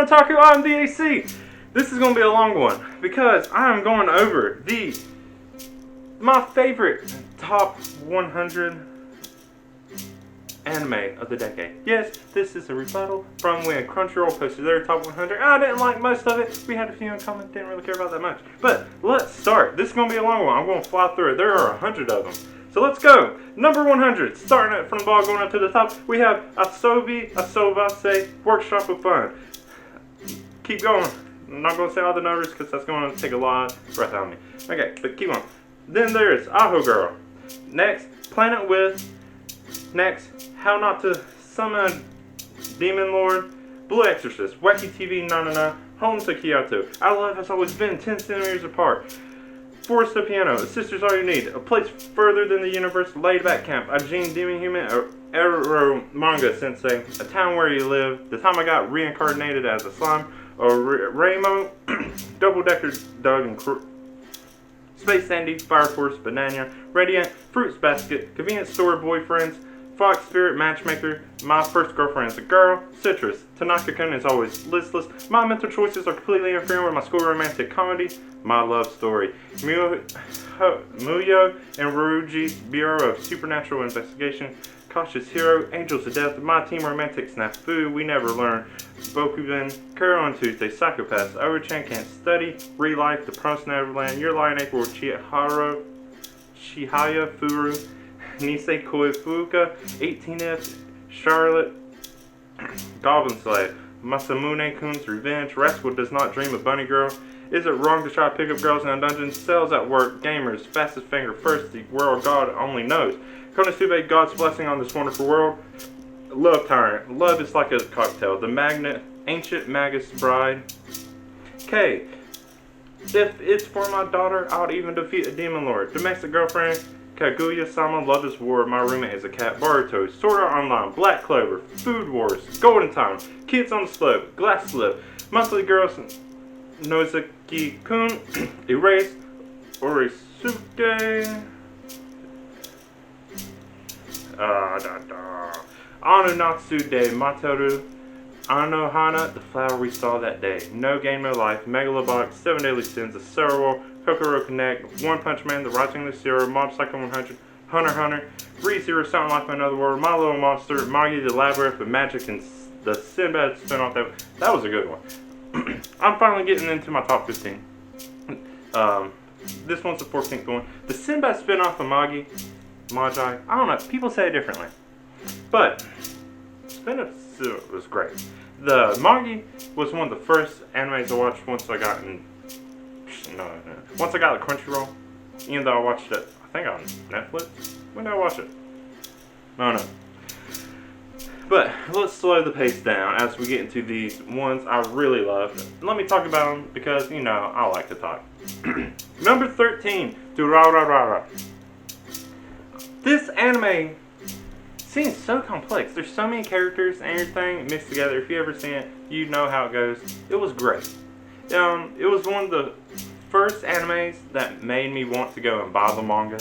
Otaku, I'm the AC. This is going to be a long one because I am going over my favorite top 100 anime of the decade. Yes, this is a rebuttal from when Crunchyroll posted their top 100. I didn't like most of it. We had a few in common, didn't really care about that much. But let's start. This is going to be a long one. I'm going to fly through it. There are 100 of them. So let's go. Number 100, starting it from the bottom going up to the top, we have Asobase Workshop of Fun. Keep going. I'm not going to say all the numbers because that's going to take a lot of breath out of me. Okay, but keep on. Then there's Aho Girl. Next, Planet With. Next, How Not to Summon Demon Lord. Blue Exorcist. Wacky TV 99. Home to Kyoto. Our love has always been 10 centimeters apart. Forest the Piano, A Sister's All You Need, A Place Further Than the Universe, Laid Back Camp, A Gene Demon Human, Ero Manga Sensei, A Town Where You Live, The Time I Got Reincarnated as a Slime, Raymo, Double Decker Doug and Space Sandy, Fire Force, Banana, Radiant, Fruits Basket, Convenience Store Boyfriends, Fox Spirit Matchmaker, My First Girlfriend is a Girl, Citrus, Tanaka-kun is always listless, My Mental Choices are completely interfering with my school romantic comedy, My Love Story, Muyo and Ryuji's Bureau of Supernatural Investigation, Cautious Hero, Angels of Death, My Team Romantic Snafu, We Never Learn, Bokuben, Carol on Tuesday, Psychopaths, Overchan Can't Study, Relife, The Promised Neverland, Your Lie in April, Chihaya Furu, Nisei Koi Fuka, 18F, Charlotte, Goblin Slave, Masamune Kun's Revenge, Rascal Does Not Dream of Bunny Girl, Is It Wrong to Try to Pick Up Girls in a Dungeon, Cells at Work, Gamers, Fastest Finger First, The World God Only Knows, Konosuba, God's Blessing on This Wonderful World, Love Tyrant, Love is Like a Cocktail, The Magnet, Ancient Magus Bride, K. If it's for my daughter, I would even defeat a demon lord. Domestic Girlfriend, Kaguya-sama, Love is War, My Roommate is a Cat, Boruto, Sword Art Online, Black Clover, Food Wars, Golden Time, Kids on the Slope, Glass Slip, Monthly Girls, Nozaki-kun, Erase, Orisuke, Anunatsu de Materu, Anohana, The Flower We Saw That Day, No Game No Life, Megalobox, 7 Daily Sins, The Cereal, Kokoro Connect, One Punch Man, The Rising of the Zero, Mob Psycho 100, Hunter x Hunter, ReZero, Something Like Another World, My Little Monster, Magi the Labyrinth of Magic, and the Sinbad spinoff. That was a good one. I'm finally getting into my top 15. This one's the 14th one. The Sinbad spinoff of Magi, I don't know, people say it differently. But, spinoff was great. The Magi was one of the first animes I watched once I got the Crunchyroll. Even though I watched it, I think on Netflix. When did I watch it? I don't know. But let's slow the pace down as we get into these ones I really love. Let me talk about them because, I like to talk. Number 13, Durarara. This anime seems so complex. There's so many characters and everything mixed together. If you ever seen it, you know how it goes. It was great. It was one of the first animes that made me want to go and buy the manga,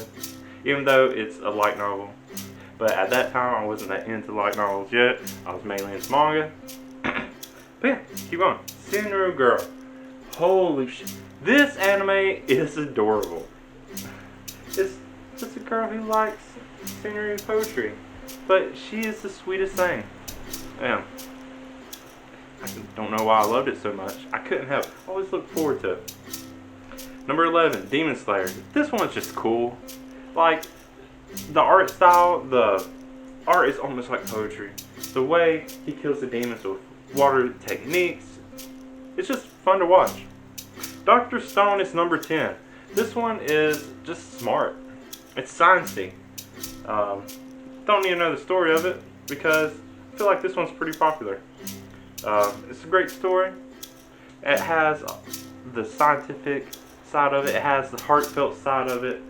even though it's a light novel. But at that time, I wasn't that into light novels yet. I was mainly into manga. But yeah, keep on. Sinru Girl. Holy shit. This anime is adorable. It's just a girl who likes Sinru poetry. But she is the sweetest thing. I don't know why I loved it so much. I couldn't help. I always looked forward to it. Number 11, Demon Slayer. This one's just cool. Like, the art style, the art is almost like poetry. The way he kills the demons with water techniques, it's just fun to watch. Dr. Stone is number 10. This one is just smart. It's sciencey. Don't need to know the story of it because I feel like this one's pretty popular. It's a great story. It has the scientific side of it. It has the heartfelt side of it.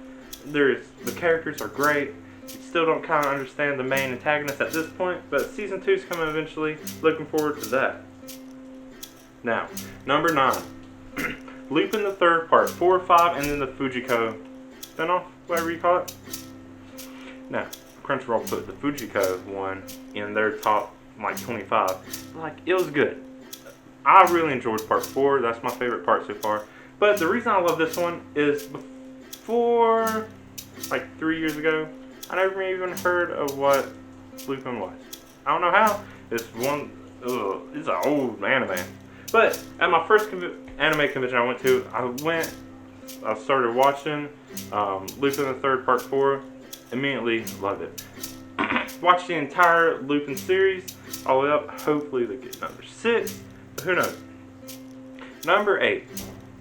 The characters are great. You still don't kind of understand the main antagonist at this point, but season 2 is coming eventually. Looking forward to that. Now, number 9, Lupin the Third Part 4, 5, and then the Fujiko spinoff, whatever you call it. Now, Crunchyroll put the Fujiko one in their top 25. It was good. I really enjoyed part 4. That's my favorite part so far. But the reason I love this one is before, like 3 years ago, I never even heard of what Lupin was. I don't know how. It's an old anime. But at my first anime convention I went to, I started watching Lupin the Third Part 4. Immediately loved it. Watched the entire Lupin series all the way up. Hopefully they get number 6, but who knows. Number 8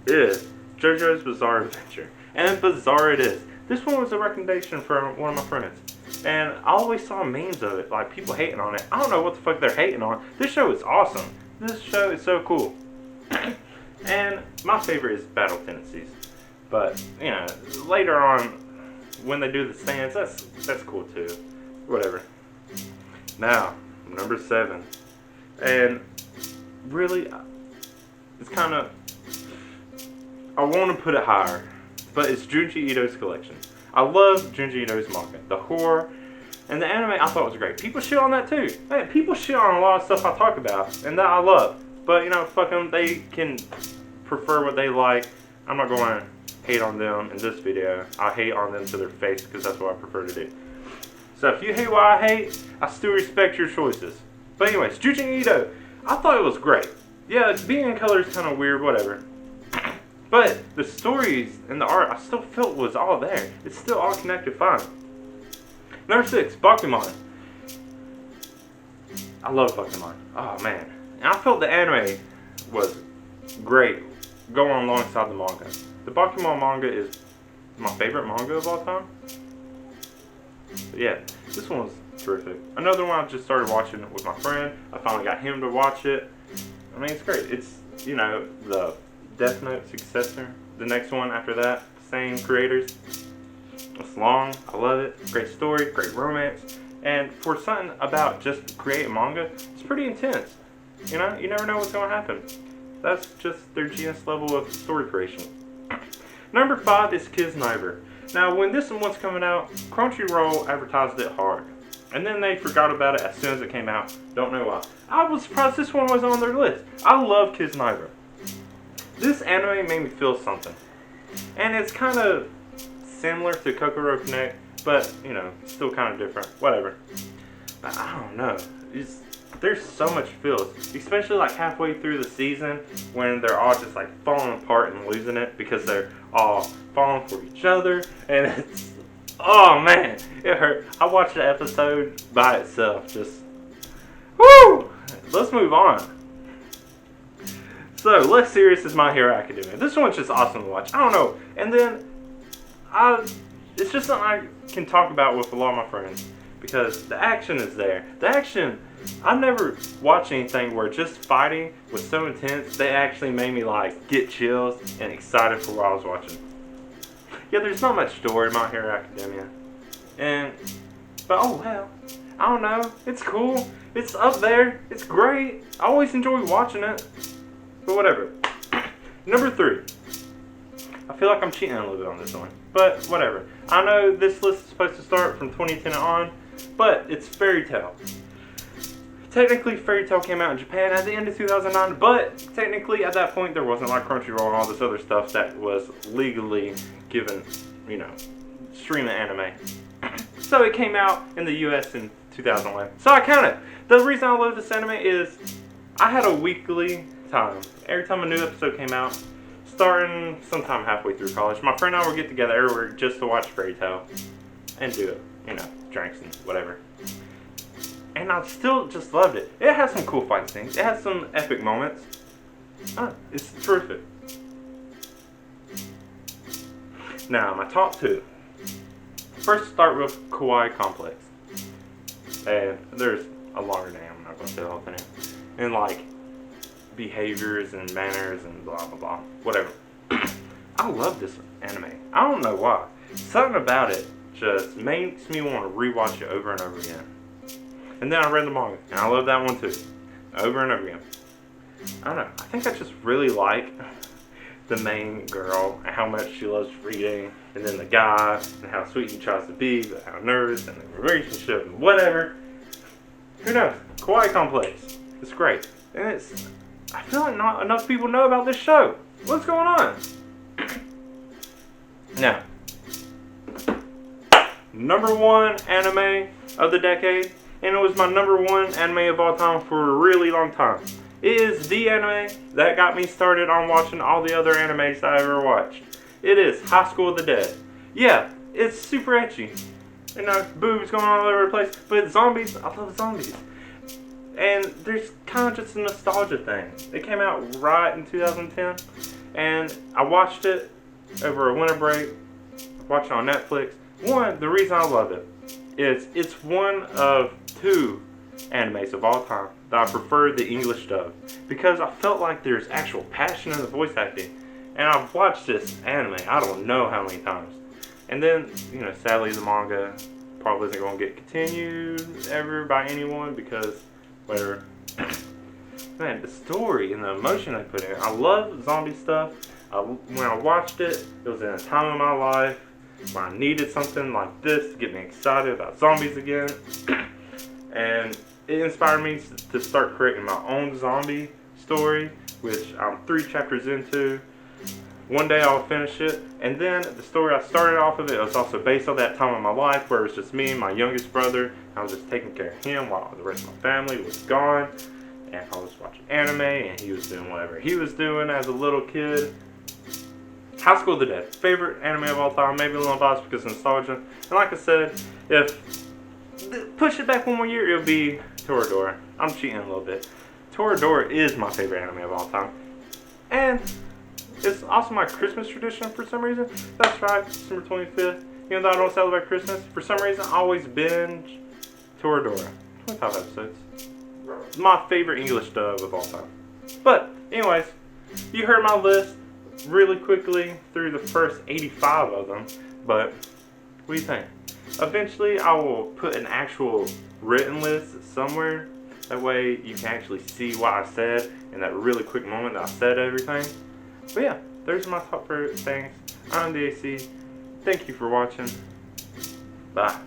is JoJo's Bizarre Adventure, and bizarre it is. This one was a recommendation from one of my friends, and I always saw memes of it, like people hating on it. I don't know what the fuck they're hating on. This show is awesome. This show is so cool. And my favorite is Battle Tendencies, but you know, later on when they do the stands, that's cool too. Whatever. Now, number 7, and really, it's kind of, I want to put it higher, but it's Junji Ito's collection. I love Junji Ito's manga. The horror and the anime I thought was great. People shit on that too. Man, people shit on a lot of stuff I talk about and that I love. But you know, fuck them. They can prefer what they like. I'm not going to hate on them in this video. I hate on them to their face because that's what I prefer to do. So if you hate what I hate, I still respect your choices. But anyways, Junji Ito, I thought it was great. Yeah, being in color is kind of weird, whatever. But the stories and the art, I still felt was all there. It's still all connected fine. Number 6, Bakuman. I love Bakuman. Oh man. And I felt the anime was great going alongside the manga. The Bakuman manga is my favorite manga of all time. But yeah, this one was terrific. Another one I just started watching with my friend. I finally got him to watch it. I mean, it's great. It's, you know, the Death Note successor. The next one after that, same creators. It's long. I love it. Great story, great romance. And for something about just creating manga, it's pretty intense. You know, you never know what's going to happen. That's just their genius level of story creation. Number 5 is Kiznaiver. Now, when this one's coming out, Crunchyroll advertised it hard. And then they forgot about it as soon as it came out. Don't know why. I was surprised this one wasn't on their list. I love Kiznaiver. This anime made me feel something. And it's kind of similar to Kokoro Connect, but, you know, still kind of different. Whatever. But I don't know. There's so much feels, especially like halfway through the season when they're all just like falling apart and losing it because they're all falling for each other, and it's, oh man, it hurt. I watched the episode by itself, just, woo! Let's move on. So, less serious is My Hero Academia. This one's just awesome to watch. I don't know. And then, it's just something I can talk about with a lot of my friends because the action is there. The action, I've never watched anything where just fighting was so intense they actually made me like get chills and excited for what I was watching. Yeah, there's not much story in My Hero Academia. But oh well. I don't know. It's cool. It's up there. It's great. I always enjoy watching it. But whatever. Number 3. I feel like I'm cheating a little bit on this one. But whatever. I know this list is supposed to start from 2010 on. But it's Fairy Tail. Technically, Fairy Tail came out in Japan at the end of 2009. But technically, at that point, there wasn't like Crunchyroll and all this other stuff that was legally given, you know, streaming anime. So it came out in the US in 2011. So I count it. The reason I love this anime is I had a weekly time. Every time a new episode came out, starting sometime halfway through college, my friend and I would get together everywhere just to watch Fairy Tail and do it, you know, drinks and whatever. And I still just loved it. It has some cool fight scenes. It has some epic moments. It's terrific. Now, my top 2. First, start with Kawaii Complex. And there's a longer name. I'm not going to say the whole thing. And like behaviors and manners and blah blah blah. Whatever. I love this anime. I don't know why. Something about it just makes me want to rewatch it over and over again. And then I read the manga, and I love that one too. Over and over again. I don't know. I think I just really like the main girl and how much she loves reading, and then the guy and how sweet he tries to be, but how nervous and the relationship and whatever. Who knows? Kawaii Complex. It's great. And I feel like not enough people know about this show. What's going on? Now, number one anime of the decade, and it was my number one anime of all time for a really long time. It is the anime that got me started on watching all the other animes I ever watched. It is High School of the Dead. Yeah, it's super ecchi. You know, boobs going all over the place, but zombies, I love zombies. And there's kind of just a nostalgia thing. It came out right in 2010, and I watched it over a winter break. Watched it on Netflix. One, the reason I love it is it's one of two animes of all time that I prefer the English dub, because I felt like there's actual passion in the voice acting. And I've watched this anime I don't know how many times. And then, you know, sadly the manga probably isn't going to get continued ever by anyone because whatever. Man, the story and the emotion they put in it. I love zombie stuff. When I watched it, it was in a time of my life when I needed something like this to get me excited about zombies again. And it inspired me to start creating my own zombie story, which I'm 3 chapters into. One day I'll finish it. And then the story I started off of it was also based on that time of my life where it was just me and my youngest brother. I was just taking care of him while the rest of my family was gone. And I was watching anime and he was doing whatever he was doing as a little kid. High School of the Dead, favorite anime of all time, maybe a little biased because of nostalgia. And like I said, if push it back one more year, it'll be Toradora. I'm cheating a little bit. Toradora is my favorite anime of all time. And it's also my Christmas tradition for some reason. That's right, December 25th. Even though I don't celebrate Christmas, for some reason I always binge Toradora. 25 episodes. It's my favorite English dub of all time. But, anyways, you heard my list really quickly through the first 85 of them. But, what do you think? Eventually, I will put an actual written list somewhere. That way, you can actually see what I said in that really quick moment that I said everything. But yeah, those are my top favorite things. I'm DAC. Thank you for watching. Bye.